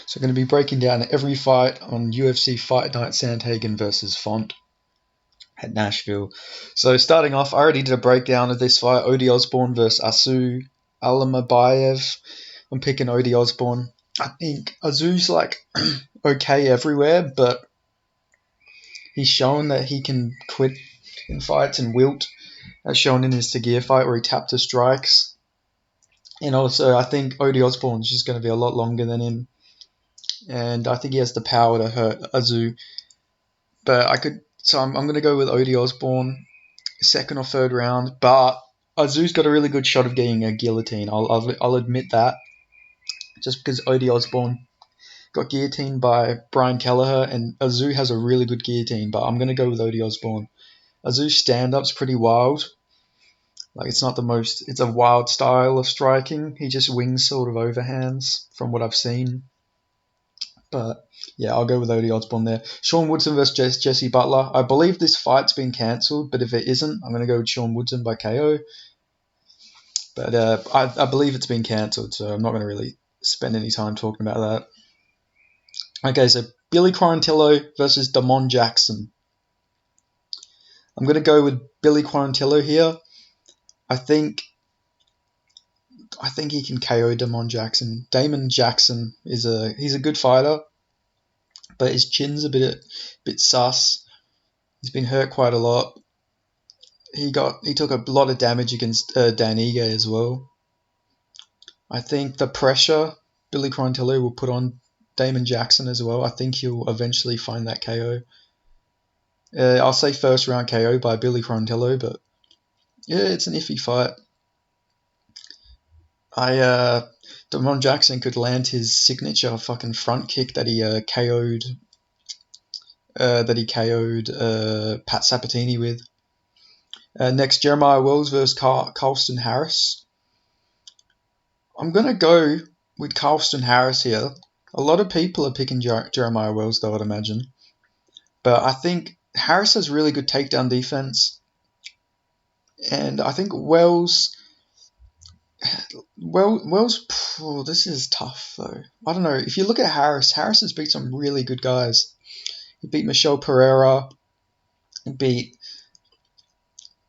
So I'm going to be breaking down every fight on UFC Fight Night Sandhagen versus Font at Nashville. So starting off, I already did a breakdown of this fight, Odi Osbourne versus Asu Alamabayev. I'm picking Odi Osbourne. I think Azu's like okay everywhere, but he's shown that he can quit in fights and wilt, as shown in his Tagir fight where he tapped to strikes. And also, I think Odi Osbourne's just going to be a lot longer than him, and I think he has the power to hurt Azu. But I'm going to go with Odi Osbourne, second or third round. But Azu's got a really good shot of getting a guillotine. I'll admit that, just because Odi Osbourne got guillotined by Brian Kelleher, and Azu has a really good guillotine. But I'm going to go with Odi Osbourne. Azu's stand-up's pretty wild. Like, it's not the most. It's a wild style of striking. He just wings sort of overhands, from what I've seen. But yeah, I'll go with Odi Osbourne there. Sean Woodson versus Jesse Butler. I believe this fight's been cancelled, but if it isn't, I'm going to go with Sean Woodson by KO. But I believe it's been cancelled, so I'm not going to really spend any time talking about that. Okay, so Billy Quarantillo versus Damon Jackson. I'm going to go with Billy Quarantillo here. I think he can KO Damon Jackson. Damon Jackson he's a good fighter, but his chin's a bit sus. He's been hurt quite a lot. He took a lot of damage against Dan Ige as well. I think the pressure Billy Quarantillo will put on Damon Jackson as well, I think he'll eventually find that KO. I'll say first round KO by Billy Quarantillo, but yeah, it's an iffy fight. Damon Jackson could land his signature fucking front kick that he KO'd Pat Sabatini with. Next, Jeremiah Wells versus Carlston Harris. I'm going to go with Carlston Harris here. A lot of people are picking Jeremiah Wells, though, I'd imagine. But I think Harris has really good takedown defense. And I think Wells, this is tough, though. I don't know. If you look at Harris has beat some really good guys. He beat Michelle Pereira. He beat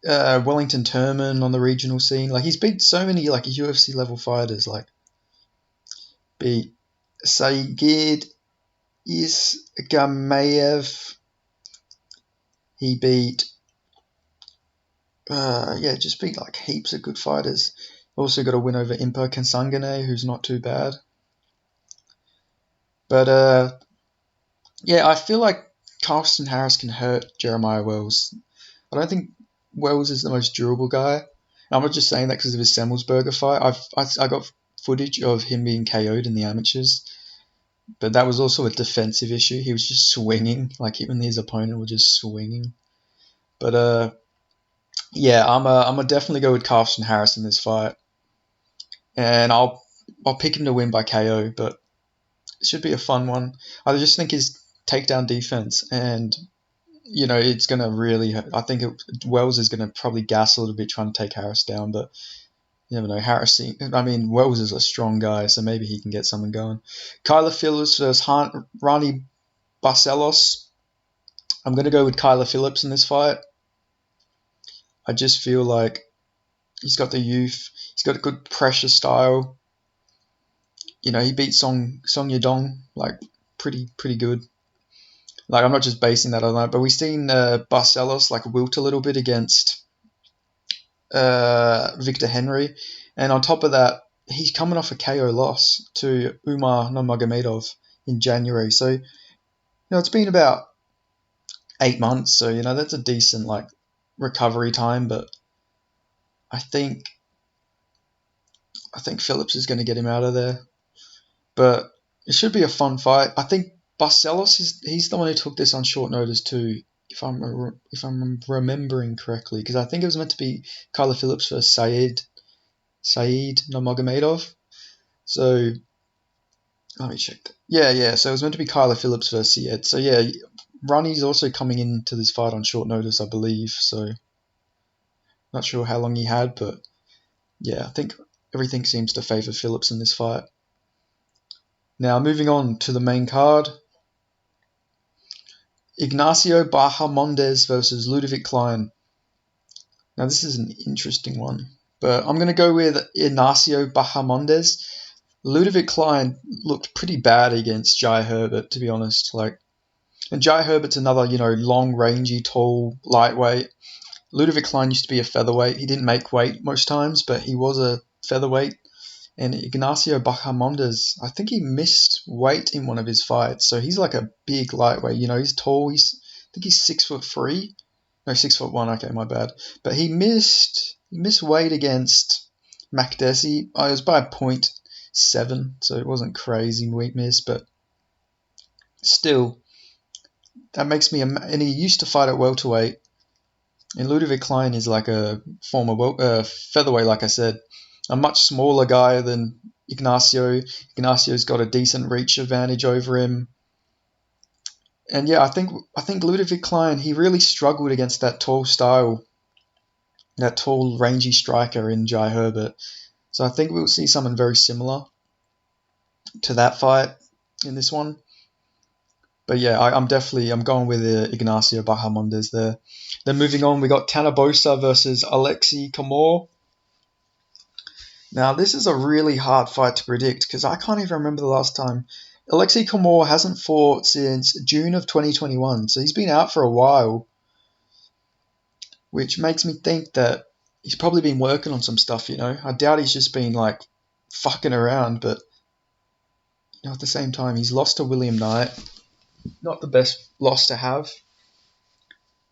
Wellington Turman on the regional scene. Like, he's beat so many like UFC level fighters. Like, beat Saigid Isgamayev. He beat just beat like heaps of good fighters. Also got a win over Impa Kansangane, who's not too bad. But I feel like Carlston Harris can hurt Jeremiah Wells. I don't think Wells is the most durable guy. I'm not just saying that because of his Semmelsberger fight. I got footage of him being KO'd in the amateurs, but that was also a defensive issue. He was just swinging, like him and his opponent were just swinging. But I'm a definitely go with Carlston Harris in this fight, and I'll pick him to win by KO. But it should be a fun one. I just think his takedown defense and it's going to really. I think Wells is going to probably gas a little bit trying to take Harris down, but you never know. Wells is a strong guy, so maybe he can get someone going. Kyler Phillips versus Rani Barcelos. I'm going to go with Kyler Phillips in this fight. I just feel like he's got the youth. He's got a good pressure style. He beat Song Yadong like pretty good. Like, I'm not just basing that on that, but we've seen Barcelos like wilt a little bit against Victor Henry, and on top of that, he's coming off a KO loss to Umar Nurmagomedov in January. So it's been about 8 months, so that's a decent like recovery time. But I think Phillips is going to get him out of there. But it should be a fun fight. I think Barcelos he's the one who took this on short notice too, if I'm remembering correctly, because I think it was meant to be Kyler Phillips versus Saeed Nurmagomedov. So let me check that. Yeah. So it was meant to be Kyler Phillips versus Saeed. So yeah, Ronnie's also coming into this fight on short notice, I believe. So not sure how long he had, but yeah, I think everything seems to favour Phillips in this fight. Now, moving on to the main card. Ignacio Bahamondes versus Ludovic Klein. Now, this is an interesting one, but I'm going to go with Ignacio Bahamondes. Ludovic Klein looked pretty bad against Jai Herbert, to be honest. And Jai Herbert's another, long, rangy, tall, lightweight. Ludovic Klein used to be a featherweight. He didn't make weight most times, but he was a featherweight. And Ignacio Bahamondes, I think he missed weight in one of his fights, so he's like a big lightweight. He's tall. I think he's 6'3". No, 6'1". Okay, my bad. But he missed weight against Makdessi. It was by 0.7, so it wasn't crazy weight miss, but still, that makes me. And he used to fight at welterweight. And Ludovic Klein is like a former featherweight, like I said. A much smaller guy than Ignacio. Ignacio's got a decent reach advantage over him. And yeah, I think Ludovic Klein, he really struggled against that tall style, that tall, rangy striker in Jai Herbert. So I think we'll see something very similar to that fight in this one. But yeah, I'm going with Ignacio Bahamondes there. Then moving on, we got Tanner Boser versus Alexei Kamor. Now, this is a really hard fight to predict because I can't even remember the last time. Alexei Kamor hasn't fought since June of 2021, so he's been out for a while, which makes me think that he's probably been working on some stuff, I doubt he's just been, fucking around, but, at the same time, he's lost to William Knight. Not the best loss to have,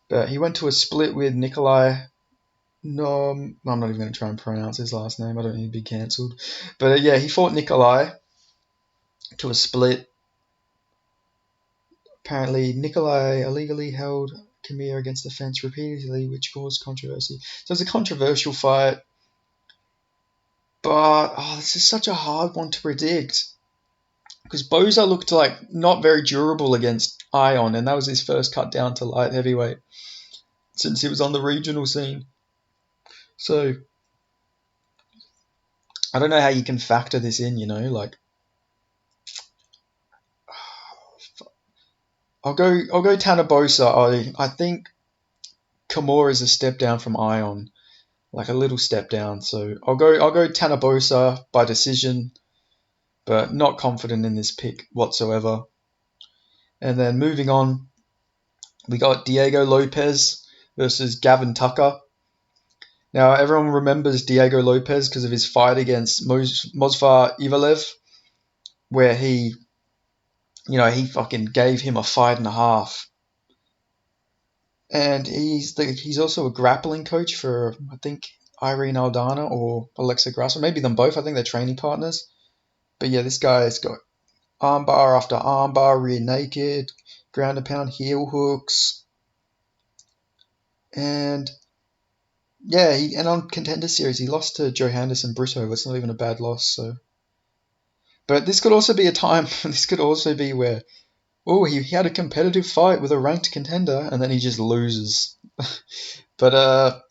but he went to a split with Nikolai. No, I'm not even going to try and pronounce his last name. I don't need to be cancelled. But yeah, he fought Nikolai to a split. Apparently, Nikolai illegally held Kamir against the fence repeatedly, which caused controversy. So it's a controversial fight. But, this is such a hard one to predict. Because Boser looked not very durable against Ion, and that was his first cut down to light heavyweight since he was on the regional scene. So, I don't know how you can factor this in, I'll go Tanner Boser. I think Kamor is a step down from Ion, like a little step down. So I'll go Tanner Boser by decision, but not confident in this pick whatsoever. And then moving on, we got Diego Lopez versus Gavin Tucker. Now, everyone remembers Diego Lopez because of his fight against Movsar Evloev, where he fucking gave him a fight and a half. And he's also a grappling coach for, I think, Irene Aldana or Alexa Grasso. Maybe them both. I think they're training partners. But yeah, this guy's got armbar after armbar, rear naked, ground and pound heel hooks. And yeah, and on Contender Series, he lost to Johannes Brito. It's not even a bad loss. So, but this could also be a time. This could also be where, he had a competitive fight with a ranked contender, and then he just loses. But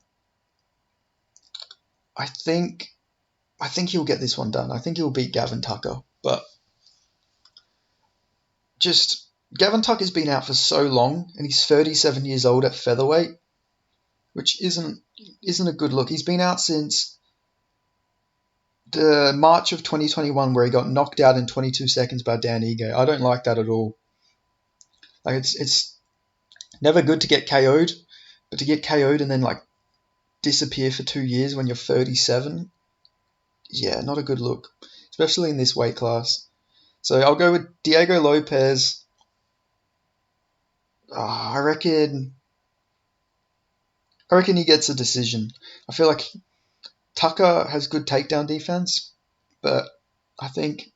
I think he'll get this one done. I think he'll beat Gavin Tucker. But just Gavin Tucker's been out for so long, and he's 37 years old at featherweight, which isn't a good look. He's been out since the March of 2021, where he got knocked out in 22 seconds by Dan Ige. I don't like that at all. It's never good to get KO'd, but to get KO'd and then disappear for 2 years when you're 37, yeah, not a good look, especially in this weight class. So I'll go with Diego Lopez. I reckon he gets a decision. I feel like Tucker has good takedown defense, but I think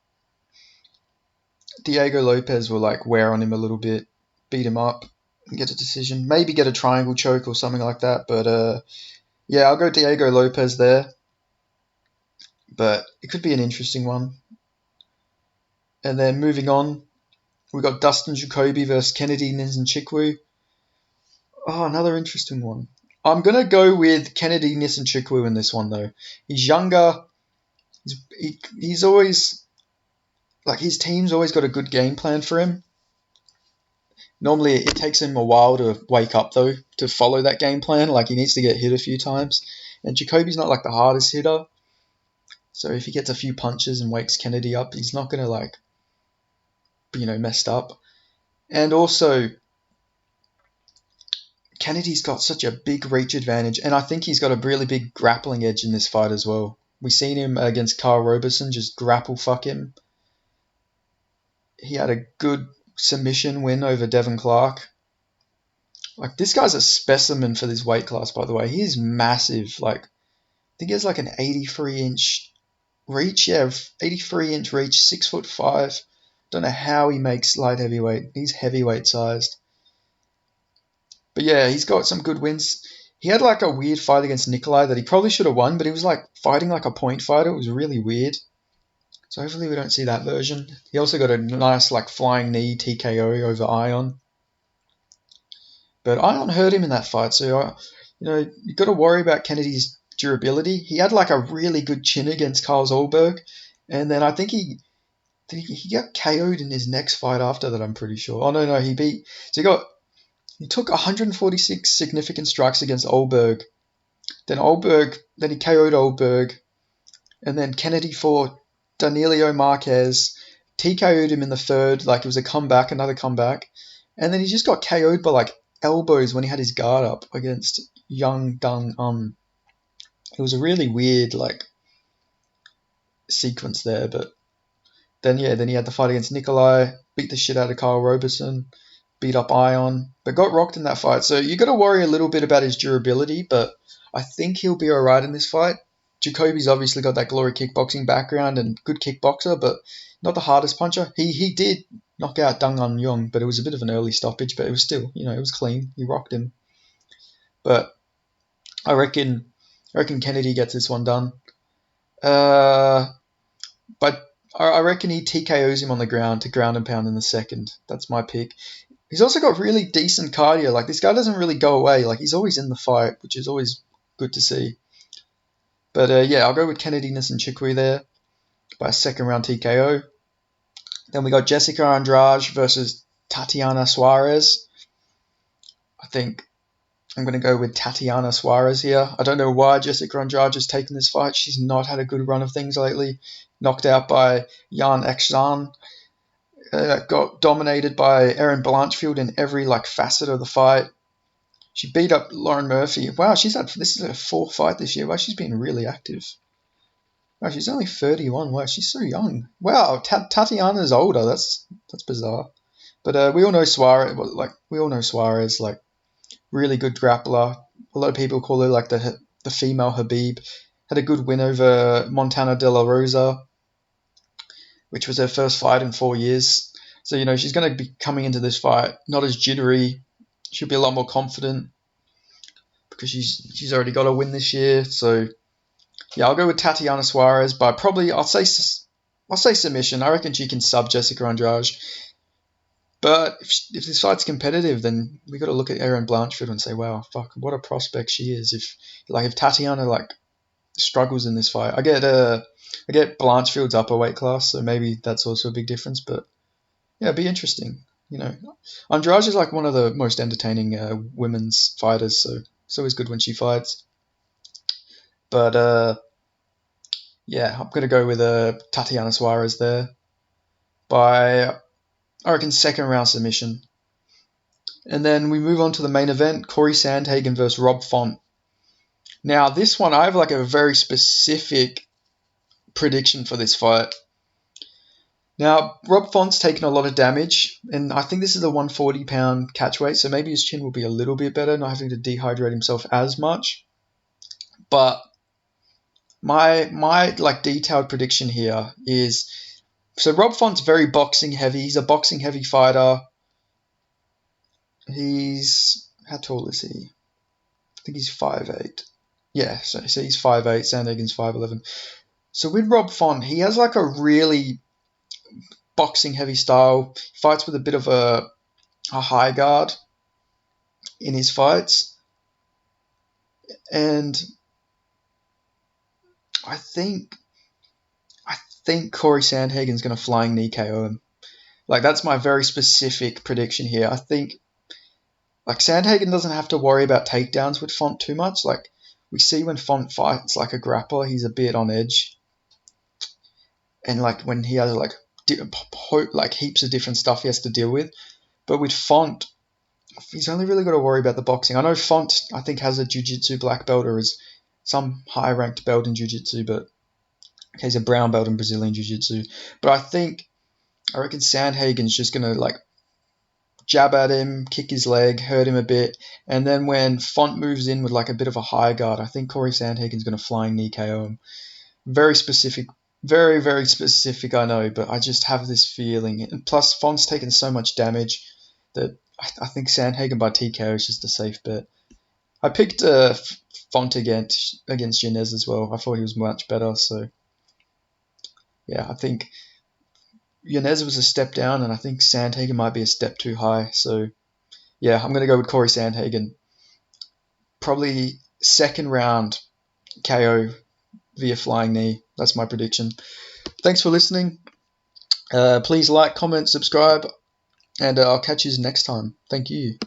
Diego Lopez will wear on him a little bit, beat him up, and get a decision. Maybe get a triangle choke or something like that. But yeah, I'll go Diego Lopez there. But it could be an interesting one. And then moving on, we got Dustin Jacoby versus Kennedy Nzechukwu. Another interesting one. I'm going to go with Kennedy Nzechukwu in this one, though. He's younger. He's always like his team's always got a good game plan for him. Normally, it takes him a while to wake up, though, to follow that game plan. Like, he needs to get hit a few times. And Jacoby's not, like, the hardest hitter. So if he gets a few punches and wakes Kennedy up, he's not going to, like, messed up. And also, Kennedy's got such a big reach advantage. And I think he's got a really big grappling edge in this fight as well. We've seen him against Carl Roberson just grapple fuck him. He had a good submission win over Devin Clark. Like, this guy's a specimen for this weight class, by the way. He is massive. Like, I think he has like an 83-inch reach. Yeah, 83-inch reach, 6'5". Don't know how he makes light heavyweight. He's heavyweight sized. But yeah, he's got some good wins. He had like a weird fight against Nikolai that he probably should have won, but he was like fighting like a point fighter. It was really weird. So hopefully we don't see that version. He also got a nice like flying knee TKO over Ion. But Ion hurt him in that fight, so you've got to worry about Kennedy's durability. He had like a really good chin against Carl Zolberg, and then I think he got KO'd in his next fight after that. I'm pretty sure. Oh no, he took 146 significant strikes against Olberg. Then he KO'd Olberg, and then Kennedy fought Danilo Marquez, TKO'd him in the third, like it was another comeback, and then he just got KO'd by like elbows when he had his guard up against Young Dong. It was a really weird like sequence there, but then he had the fight against Nikolai, beat the shit out of Carl Roberson, beat up Ion, but got rocked in that fight. So you got to worry a little bit about his durability, but I think he'll be alright in this fight. Jacoby's obviously got that glory kickboxing background and good kickboxer, but not the hardest puncher. He did knock out Dong Un Young, but it was a bit of an early stoppage, but it was still, it was clean. He rocked him. But I reckon Kennedy gets this one done. But I reckon he TKOs him on the ground to ground and pound in the second. That's my pick. He's also got really decent cardio. Like, this guy doesn't really go away. Like, he's always in the fight, which is always good to see. But I'll go with Kennedy Nsinchukwu there by a second round TKO. Then we got Jessica Andrade versus Tatiana Suarez. I think I'm going to go with Tatiana Suarez here. I don't know why Jessica Andrade has taken this fight. She's not had a good run of things lately. Knocked out by Jan Ekzan. Got dominated by Erin Blanchfield in every like facet of the fight. She beat up Lauren Murphy. Wow, this is her fourth fight this year. Wow, she's been really active. Wow, she's only 31. Wow, she's so young. Wow, Tatiana's older. That's bizarre. But we all know Suarez. Like really good grappler. A lot of people call her like the female Habib. Had a good win over Montana De La Rosa, which was her first fight in 4 years. So she's going to be coming into this fight not as jittery. She'll be a lot more confident because she's already got a win this year. So yeah, I'll go with Tatiana Suarez by probably I'll say submission. I reckon she can sub Jessica Andrade. But if this fight's competitive, then we got to look at Erin Blanchfield and say, wow, fuck, what a prospect she is. If Tatiana like struggles in this fight, I get Blanchfield's upper weight class, so maybe that's also a big difference. But yeah, it'd be interesting. Andrade is like one of the most entertaining women's fighters, so it's always good when she fights. But I'm gonna go with Tatiana Suarez there by I reckon second round submission. And then we move on to the main event, Corey Sandhagen versus Rob Font. Now this one I have like a very specific prediction for this fight. Now, Rob Font's taken a lot of damage, and I think this is a 140-pound catch weight, so maybe his chin will be a little bit better, not having to dehydrate himself as much. But my like detailed prediction here is, so Rob Font's very boxing heavy. He's a boxing heavy fighter. How tall is he? I think he's 5'8". Yeah, so he's 5'8". Sandhagen's 5'11". So with Rob Font, he has like a really boxing heavy style. He fights with a bit of a high guard in his fights. And I think think Corey Sandhagen's going to flying knee KO him. Like, that's my very specific prediction here. I think, like, Sandhagen doesn't have to worry about takedowns with Font too much. Like, we see when Font fights like a grappler, he's a bit on edge. And, like, when he has, like heaps of different stuff he has to deal with. But with Font, he's only really got to worry about the boxing. I know Font, I think, has a jiu-jitsu black belt or is some high-ranked belt in jiu-jitsu, but he's a brown belt in Brazilian jiu-jitsu. But I reckon Sandhagen's just going to, like, jab at him, kick his leg, hurt him a bit, and then when Font moves in with, like, a bit of a high guard, I think Corey Sandhagen's going to flying knee KO him. Very specific, very, very specific, I know, but I just have this feeling. And plus, Font's taken so much damage that I think Sandhagen by TKO is just a safe bet. I picked Font against Yanez as well. I thought he was much better, so yeah, I think Yanez was a step down, and I think Sandhagen might be a step too high. So yeah, I'm going to go with Corey Sandhagen. Probably second round KO via flying knee. That's my prediction. Thanks for listening. Please like, comment, subscribe, and I'll catch you next time. Thank you.